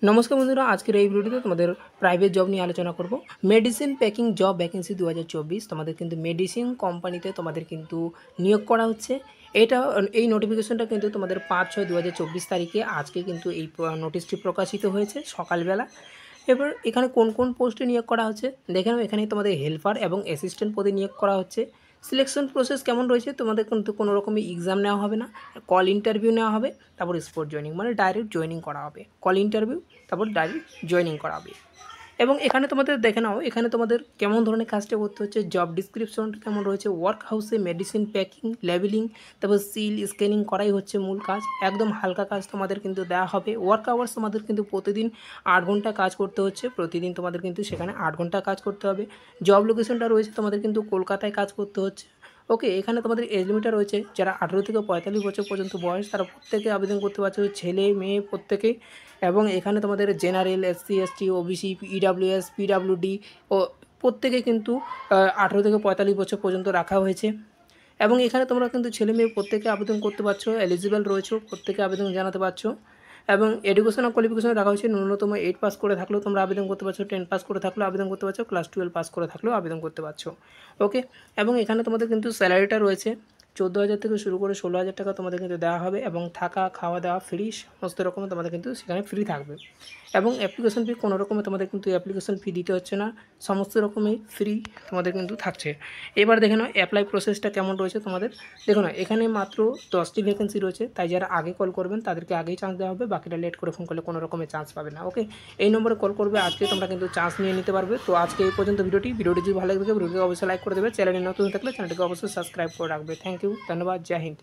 नमस्कार बंधुरा आजकेर এই ভিডিওতে তোমাদের প্রাইভেট জব নিয়ে আলোচনা করব। মেডিসিন প্যাকিং জব ভ্যাকেন্সি 2024 তোমাদের কিন্তু মেডিসিন কোম্পানিতে তোমাদের কিন্তু নিয়োগ করা হচ্ছে। এটা এই নোটিফিকেশনটা কিন্তু তোমাদের 5/6/2024 তারিখে আজকে কিন্তু এই নোটিশটি প্রকাশিত হয়েছে সকালবেলা। এবার এখানে কোন কোন পোস্টে নিয়োগ করা হচ্ছে দেখে নাও। এখানে তোমাদের হেল্পার এবং অ্যাসিস্ট্যান্ট পদে নিয়োগ করা হচ্ছে। সিলেকশন প্রসেস কেমন রয়েছে, তোমাদের কিন্তু কোনো রকমের এক্সাম নেওয়া হবে না, কল ইন্টারভিউ নেওয়া হবে, তারপর স্পট জয়েনিং মানে ডাইরেক্ট জয়েনিং করা হবে। কল ইন্টারভিউ তারপর ডাইরেক্ট জয়েনিং করা হবে। এবং এখানে তোমাদের দেখে নাও এখানে তোমাদের কেমন ধরনের কাজটা করতে হচ্ছে, জব ডিসক্রিপশনটা কেমন রয়েছে। ওয়ার্ক হাউসে মেডিসিন প্যাকিং, লেবেলিং, তারপর সিল স্ক্যানিং করাই হচ্ছে মূল কাজ। একদম হালকা কাজ তোমাদের কিন্তু দেওয়া হবে। ওয়ার্ক আওয়ার্স তোমাদের কিন্তু প্রতিদিন 8 ঘন্টা কাজ করতে হচ্ছে। প্রতিদিন তোমাদের কিন্তু সেখানে 8 ঘন্টা কাজ করতে হবে। জব লোকেশনটা রয়েছে তোমাদের কিন্তু কলকাতায় কাজ করতে হচ্ছে। ওকে, এখানে তোমাদের এজ লিমিটটা রয়েছে যারা 18 থেকে 45 বছর পর্যন্ত বয়স তারা প্রত্যেকে আবেদন করতে পারছো, ছেলে মেয়ে প্রত্যেকেই। এবং এখানে তোমাদের general, SC ST, OBC, EWS, PWD ও প্রত্যেকে কিন্তু 18 থেকে 45 বছর পর্যন্ত রাখা হয়েছে। এবং এখানে তোমরা কিন্তু ছেলে মেয়ে প্রত্যেকে আবেদন করতে পারছো, এলিজিবল রয়েছে, প্রত্যেকে আবেদন জানাতে পারছো। এবং এডুকেশনাল কোয়ালিফিকেশন রাখা হয়েছে ন্যূনতম 8 পাস করে থাকলেও তোমরা আবেদন করতে পারছো, 10 পাস করে থাকলেও আবেদন করতে পারছো, ক্লাস 12 পাস করে থাকলেও আবেদন করতে পারছো। ওকে, এবং এখানে তোমাদের কিন্তু স্যালারিটা রয়েছে 14,000 থেকে শুরু করে 16,000 টাকা তোমাদের কিন্তু দেওয়া হবে। এবং থাকা খাওয়া দাওয়া ফ্রি, সমস্ত রকমের তোমাদের কিন্তু সেখানে ফ্রি থাকবে। এবং অ্যাপ্লিকেশন ফি কোনো রকমের তোমাদের কিন্তু অ্যাপ্লিকেশন ফি দিতে হচ্ছে না, সমস্ত রকমই ফ্রি তোমাদের কিন্তু থাকছে। এবার দেখে নাও অ্যাপ্লাই প্রসেসটা কেমন রয়েছে তোমাদের। দেখো না, এখানে মাত্র 10টি ভ্যাকেন্সি রয়েছে, তাই যারা আগে কল করবেন তাদেরকে আগেই চান্স দেওয়া হবে, বাকিটা লেট করে ফোন করলে কোনো রকমের চান্স পাবে না। ওকে, এই নম্বরে কল করবে, আজকে তোমরা কিন্তু চান্স নিয়ে নিতে পারবে। তো আজকে এই পর্যন্ত ভিডিওটি যদি ভালো লাগে ভিডিওটিকে অবশ্যই লাইক করে দেবে। চ্যানেলে নতুন থাকলে চ্যানেলটিকে অবশ্যই সাবস্ক্রাইব করে রাখবে। থ্যাংক ইউ, ধন্যবাদ, জয় হিন্দ।